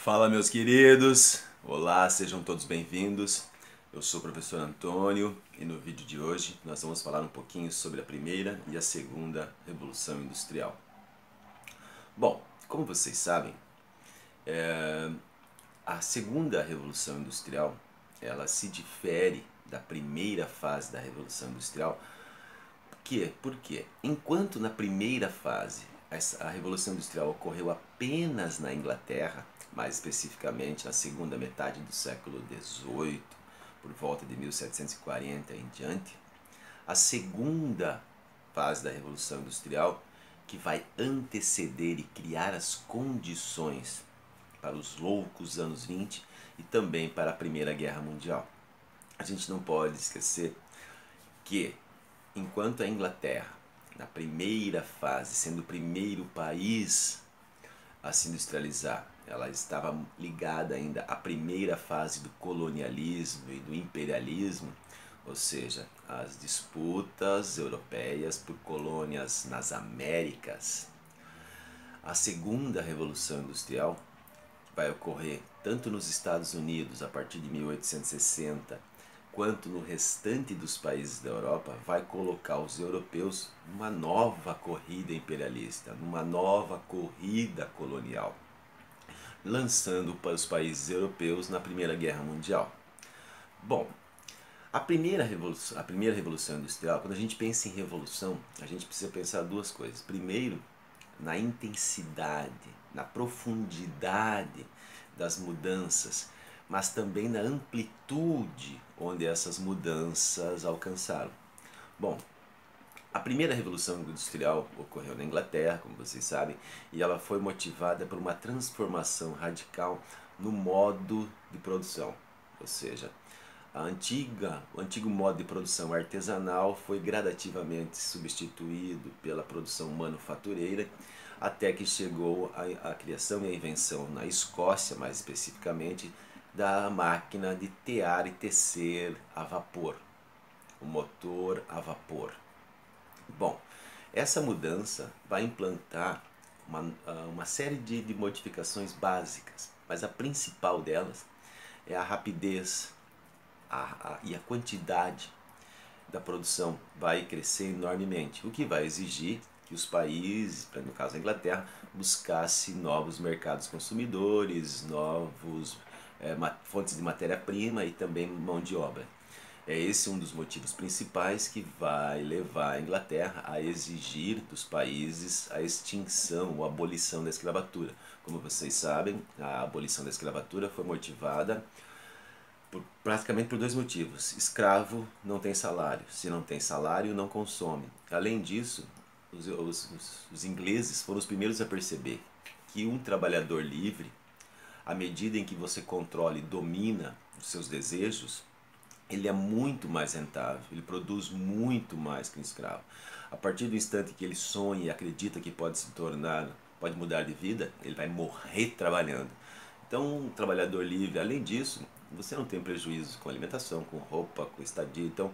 Fala, meus queridos! Olá, sejam todos bem-vindos. Eu sou o professor Antônio e no vídeo de hoje nós vamos falar um pouquinho sobre a primeira e a segunda Revolução Industrial. Bom, como vocês sabem, a segunda Revolução Industrial ela se difere da primeira fase da Revolução Industrial. Por quê? Porque enquanto na primeira fase a Revolução Industrial ocorreu apenas na Inglaterra, mais especificamente na segunda metade do século XVIII, por volta de 1740 em diante, a segunda fase da Revolução Industrial, que vai anteceder e criar as condições para os loucos anos 20 e também para a Primeira Guerra Mundial. A gente não pode esquecer que, enquanto a Inglaterra, na primeira fase, sendo o primeiro país a se industrializar, ela estava ligada ainda à primeira fase do colonialismo e do imperialismo, ou seja, as disputas europeias por colônias nas Américas. A segunda Revolução Industrial vai ocorrer tanto nos Estados Unidos a partir de 1860, quanto no restante dos países da Europa, vai colocar os europeus numa nova corrida imperialista, numa nova corrida colonial, lançando para os países europeus na Primeira Guerra Mundial. Bom, a primeira revolução industrial, quando a gente pensa em revolução, a gente precisa pensar duas coisas. Primeiro, na intensidade, na profundidade das mudanças, mas também na amplitude onde essas mudanças alcançaram. Bom, a primeira revolução industrial ocorreu na Inglaterra, como vocês sabem, e ela foi motivada por uma transformação radical no modo de produção, ou seja, o antigo modo de produção artesanal foi gradativamente substituído pela produção manufatureira, até que chegou a criação e a invenção na Escócia, mais especificamente, da máquina de tear e tecer a vapor, o motor a vapor. Bom, essa mudança vai implantar uma série de modificações básicas, mas a principal delas é a rapidez e a quantidade da produção vai crescer enormemente, o que vai exigir que os países, no caso a Inglaterra, buscasse novos mercados consumidores, novos fontes de matéria-prima e também mão de obra. É esse um dos motivos principais que vai levar a Inglaterra a exigir dos países a extinção ou abolição da escravatura. Como vocês sabem, a abolição da escravatura foi motivada praticamente por dois motivos. Escravo não tem salário, se não tem salário não consome. Além disso, os ingleses foram os primeiros a perceber que um trabalhador livre, à medida em que você controla e domina os seus desejos, ele é muito mais rentável, ele produz muito mais que um escravo. A partir do instante que ele sonha e acredita que pode mudar de vida, ele vai morrer trabalhando. Então, um trabalhador livre, além disso, você não tem prejuízo com alimentação, com roupa, com estadia, então,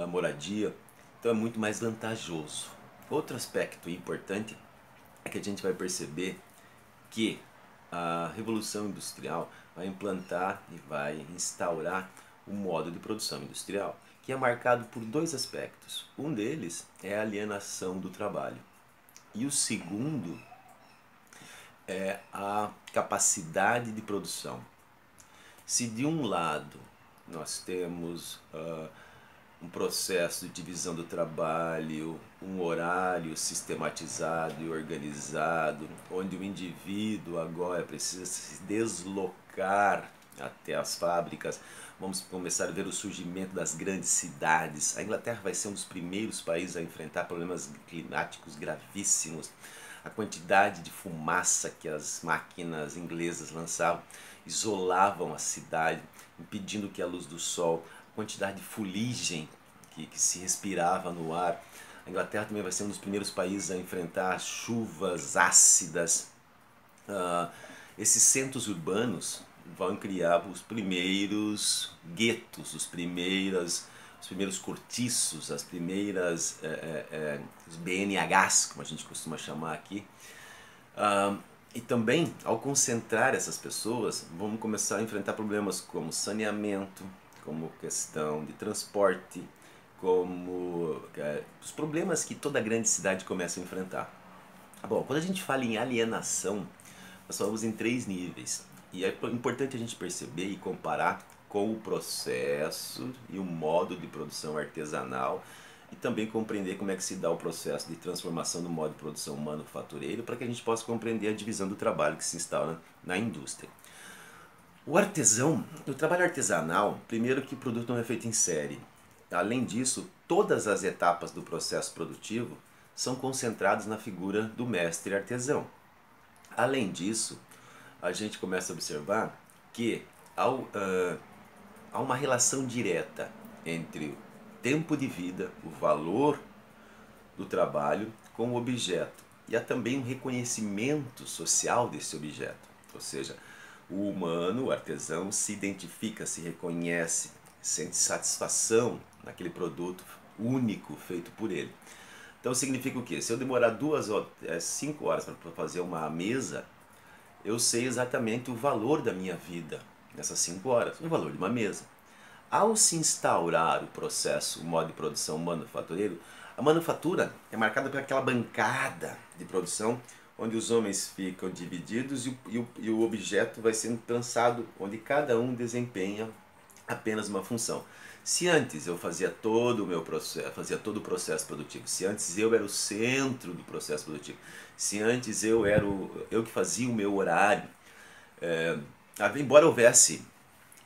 moradia, então é muito mais vantajoso. Outro aspecto importante é que a gente vai perceber que a Revolução Industrial vai implantar e vai instaurar um modo de produção industrial que é marcado por dois aspectos. Um deles é a alienação do trabalho e o segundo é a capacidade de produção. Se de um lado nós temos um processo de divisão do trabalho, um horário sistematizado e organizado, onde o indivíduo agora precisa se deslocar até as fábricas. Vamos começar a ver o surgimento das grandes cidades. A Inglaterra vai ser um dos primeiros países a enfrentar problemas climáticos gravíssimos. A quantidade de fumaça que as máquinas inglesas lançavam isolavam a cidade, impedindo que a luz do sol, a quantidade de fuligem que se respirava no ar. A Inglaterra também vai ser um dos primeiros países a enfrentar chuvas ácidas. Esses centros urbanos vão criar os primeiros guetos, os primeiros cortiços, as primeiras os BNHs, como a gente costuma chamar aqui. E também, ao concentrar essas pessoas, vamos começar a enfrentar problemas como saneamento, como questão de transporte, como os problemas que toda grande cidade começa a enfrentar. Bom, quando a gente fala em alienação, nós falamos em 3 níveis. E é importante a gente perceber e comparar com o processo e o modo de produção artesanal e também compreender como é que se dá o processo de transformação do modo de produção manufatureiro para que a gente possa compreender a divisão do trabalho que se instala na indústria. O trabalho artesanal, primeiro que o produto não é feito em série. Além disso, todas as etapas do processo produtivo são concentradas na figura do mestre artesão. Além disso, a gente começa a observar que há uma relação direta entre o tempo de vida, o valor do trabalho com o objeto. E há também um reconhecimento social desse objeto. Ou seja, o humano, o artesão, se identifica, se reconhece, sente satisfação naquele produto único feito por ele. Então significa o quê? Se eu demorar 5 horas para fazer uma mesa, eu sei exatamente o valor da minha vida nessas 5 horas, o valor de uma mesa. Ao se instaurar o processo, o modo de produção manufatureiro, a manufatura é marcada por aquela bancada de produção onde os homens ficam divididos e o objeto vai sendo trançado, onde cada um desempenha apenas uma função. Se antes eu fazia todo o meu processo, fazia todo o processo produtivo, se antes eu era o centro do processo produtivo, se antes eu que fazia o meu horário, embora houvesse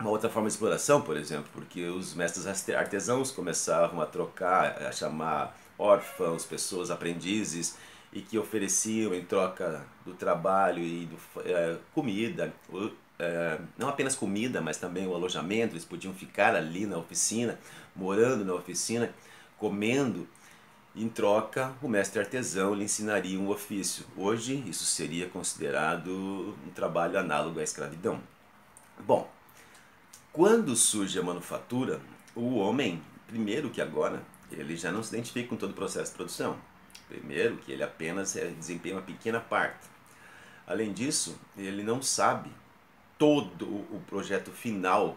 uma outra forma de exploração, por exemplo, porque os mestres artesãos começavam a trocar, a chamar órfãos, pessoas aprendizes, e que ofereciam em troca do trabalho e comida, não apenas comida, mas também o alojamento. Eles podiam ficar ali na oficina, morando na oficina, comendo. Em troca, o mestre artesão lhe ensinaria um ofício. Hoje, isso seria considerado um trabalho análogo à escravidão. Bom, quando surge a manufatura, o homem, primeiro que agora, ele já não se identifica com todo o processo de produção. Primeiro que ele apenas desempenha uma pequena parte. Além disso, ele não sabe todo o projeto final.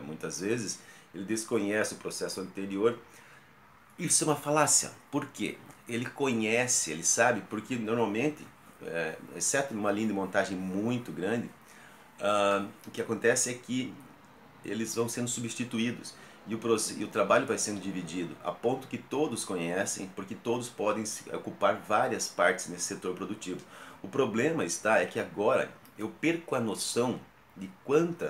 Muitas vezes, ele desconhece o processo anterior. Isso é uma falácia. Por quê? Ele conhece, ele sabe, porque normalmente, exceto numa linha de montagem muito grande, o que acontece é que eles vão sendo substituídos e o trabalho vai sendo dividido a ponto que todos conhecem, porque todos podem ocupar várias partes nesse setor produtivo. O problema é que agora eu perco a noção de quanto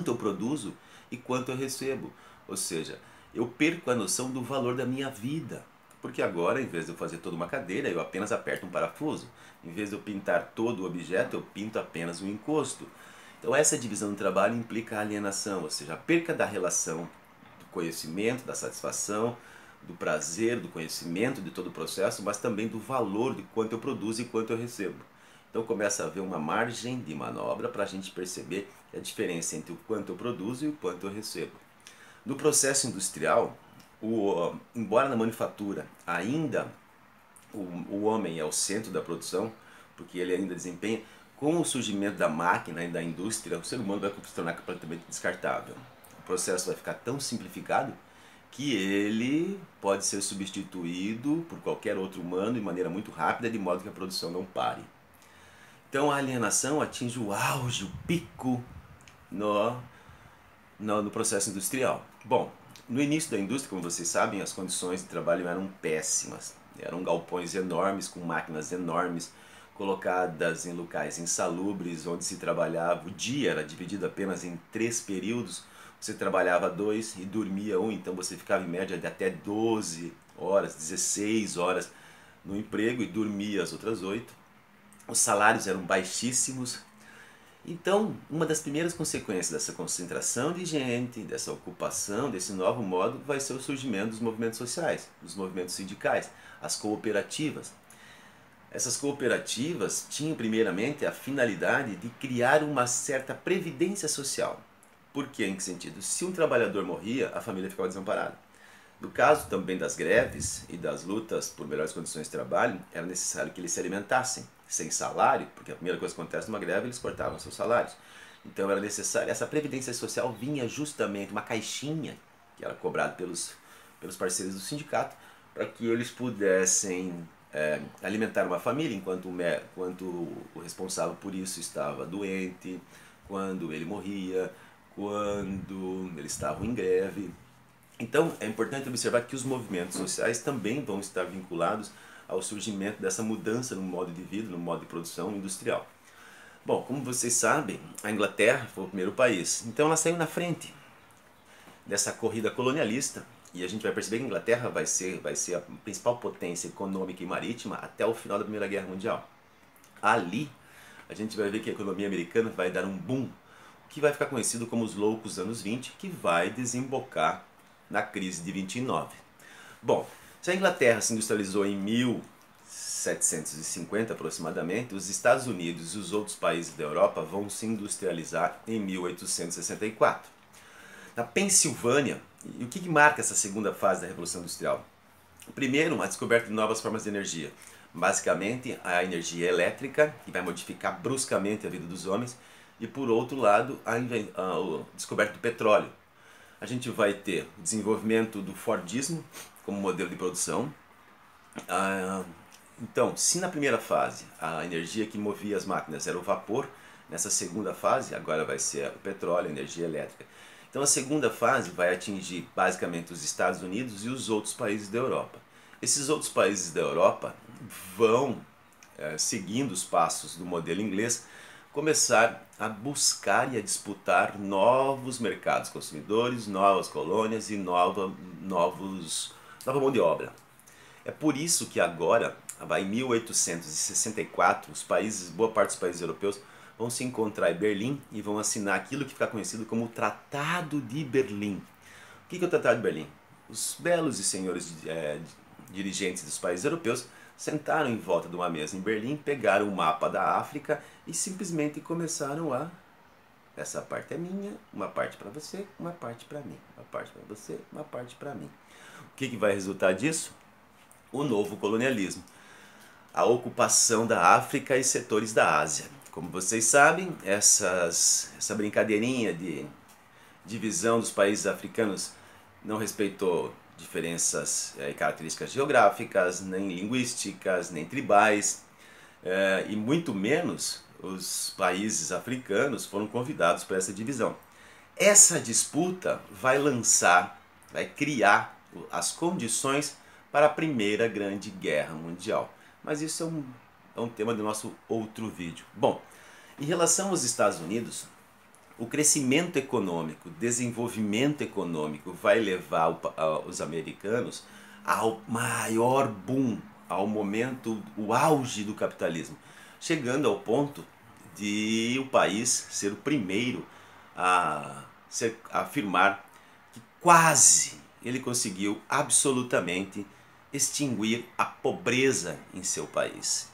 eu produzo e quanto eu recebo. Ou seja, eu perco a noção do valor da minha vida. Porque agora, em vez de eu fazer toda uma cadeira, eu apenas aperto um parafuso. Em vez de eu pintar todo o objeto, eu pinto apenas um encosto. Então essa divisão do trabalho implica a alienação, ou seja, a perca da relação do conhecimento, da satisfação, do prazer, do conhecimento de todo o processo, mas também do valor de quanto eu produzo e quanto eu recebo. Então começa a haver uma margem de manobra para a gente perceber a diferença entre o quanto eu produzo e o quanto eu recebo. No processo industrial, embora na manufatura ainda o homem é o centro da produção, porque ele ainda desempenha, com o surgimento da máquina e da indústria, o ser humano vai se tornar completamente descartável. O processo vai ficar tão simplificado que ele pode ser substituído por qualquer outro humano de maneira muito rápida, de modo que a produção não pare. Então a alienação atinge o auge, o pico no processo industrial. Bom, no início da indústria, como vocês sabem, as condições de trabalho eram péssimas. Eram galpões enormes, com máquinas enormes, colocadas em locais insalubres, onde se trabalhava, o dia era dividido apenas em 3 períodos, você trabalhava 2 e dormia 1, então você ficava em média de até 12 horas, 16 horas no emprego e dormia as outras 8. Os salários eram baixíssimos. Então, uma das primeiras consequências dessa concentração de gente, dessa ocupação, desse novo modo, vai ser o surgimento dos movimentos sociais, dos movimentos sindicais, as cooperativas. Essas cooperativas tinham primeiramente a finalidade de criar uma certa previdência social. Por quê? Em que sentido? Se um trabalhador morria, a família ficava desamparada. No caso também das greves e das lutas por melhores condições de trabalho, era necessário que eles se alimentassem. sem salário, porque a primeira coisa que acontece numa greve, eles cortavam seus salários. Então era necessário, essa previdência social vinha justamente, uma caixinha que era cobrada pelos parceiros do sindicato, para que eles pudessem alimentar uma família enquanto o responsável por isso estava doente, quando ele morria, quando eles estavam em greve. Então é importante observar que os movimentos sociais também vão estar vinculados ao surgimento dessa mudança no modo de vida, no modo de produção industrial. Bom, como vocês sabem, a Inglaterra foi o primeiro país, então ela saiu na frente dessa corrida colonialista, e a gente vai perceber que a Inglaterra vai ser a principal potência econômica e marítima até o final da Primeira Guerra Mundial. Ali, a gente vai ver que a economia americana vai dar um boom, que vai ficar conhecido como os loucos anos 20, que vai desembocar na crise de 29. Bom, se a Inglaterra se industrializou em 1750 aproximadamente, os Estados Unidos e os outros países da Europa vão se industrializar em 1864. Na Pensilvânia, e o que marca essa segunda fase da Revolução Industrial? Primeiro, a descoberta de novas formas de energia. Basicamente, a energia elétrica, que vai modificar bruscamente a vida dos homens, e por outro lado, a descoberta do petróleo. A gente vai ter o desenvolvimento do Fordismo como modelo de produção. Então, se na primeira fase a energia que movia as máquinas era o vapor, nessa segunda fase agora vai ser o petróleo, a energia elétrica. Então a segunda fase vai atingir basicamente os Estados Unidos e os outros países da Europa. Esses outros países da Europa vão, seguindo os passos do modelo inglês, começar a buscar e a disputar novos mercados consumidores, novas colônias e nova mão de obra. É por isso que agora, em 1864, boa parte dos países europeus vão se encontrar em Berlim e vão assinar aquilo que fica conhecido como o Tratado de Berlim. O que é o Tratado de Berlim? Os belos e senhores dirigentes dos países europeus sentaram em volta de uma mesa em Berlim, pegaram o mapa da África e simplesmente começaram a... Essa parte é minha, uma parte para você, uma parte para mim. Uma parte para você, uma parte para mim. O que vai resultar disso? O novo colonialismo. A ocupação da África e setores da Ásia. Como vocês sabem, essa brincadeirinha de divisão dos países africanos não respeitou diferenças e características geográficas, nem linguísticas, nem tribais, e muito menos os países africanos foram convidados para essa divisão. Essa disputa vai criar as condições para a Primeira Grande Guerra Mundial. Mas isso é um tema do nosso outro vídeo. Bom, em relação aos Estados Unidos, o crescimento econômico, o desenvolvimento econômico vai levar os americanos ao maior boom, ao momento, o auge do capitalismo, chegando ao ponto de o país ser o primeiro a afirmar que quase ele conseguiu absolutamente extinguir a pobreza em seu país.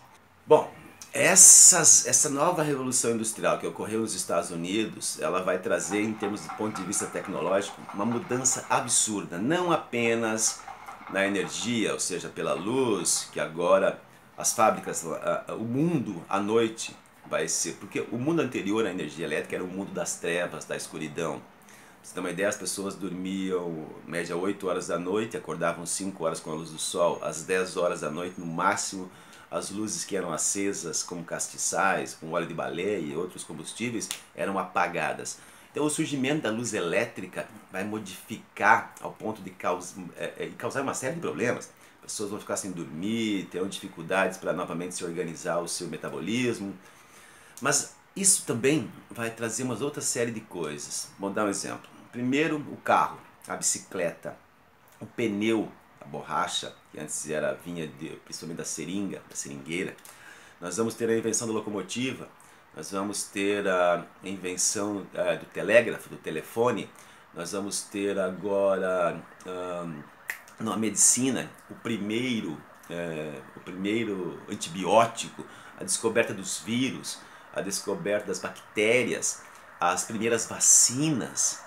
Bom, essa nova revolução industrial que ocorreu nos Estados Unidos, ela vai trazer, em termos de ponto de vista tecnológico, uma mudança absurda, não apenas na energia, ou seja, pela luz, que agora as fábricas, o mundo à noite vai ser, porque o mundo anterior à energia elétrica era o mundo das trevas, da escuridão. Pra você ter uma ideia, as pessoas dormiam média 8 horas da noite, acordavam 5 horas com a luz do sol, às 10 horas da noite no máximo, as luzes que eram acesas como castiçais, com óleo de baleia e outros combustíveis eram apagadas. Então o surgimento da luz elétrica vai modificar ao ponto de causar uma série de problemas. As pessoas vão ficar sem dormir, terão dificuldades para novamente se organizar o seu metabolismo. Mas isso também vai trazer uma outra série de coisas. Vou dar um exemplo. Primeiro, o carro, a bicicleta, o pneu, a borracha, que antes vinha principalmente da seringueira. Nós vamos ter a invenção da locomotiva, nós vamos ter a invenção do telégrafo, do telefone, nós vamos ter agora na medicina o primeiro antibiótico, a descoberta dos vírus, a descoberta das bactérias, as primeiras vacinas.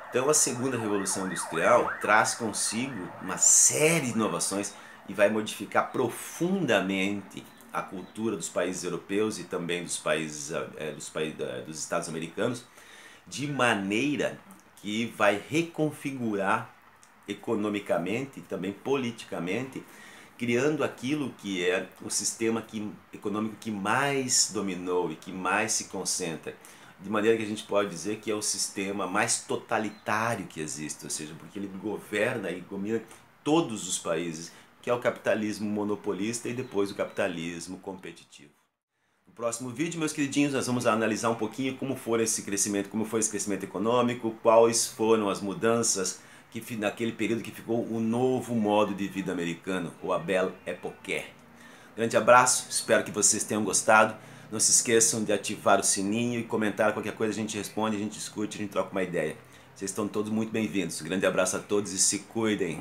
Então a segunda revolução industrial traz consigo uma série de inovações e vai modificar profundamente a cultura dos países europeus e também dos países, dos Estados americanos, de maneira que vai reconfigurar economicamente e também politicamente, criando aquilo que é o sistema econômico que mais dominou e que mais se concentra. De maneira que a gente pode dizer que é o sistema mais totalitário que existe, ou seja, porque ele governa e domina todos os países, que é o capitalismo monopolista e depois o capitalismo competitivo. No próximo vídeo, meus queridinhos, nós vamos analisar um pouquinho como foi esse crescimento econômico, quais foram as mudanças que naquele período que ficou o novo modo de vida americano, ou a Belle Époque. Grande abraço, espero que vocês tenham gostado. Não se esqueçam de ativar o sininho e comentar qualquer coisa, a gente responde, a gente discute, a gente troca uma ideia. Vocês estão todos muito bem-vindos. Grande abraço a todos e se cuidem.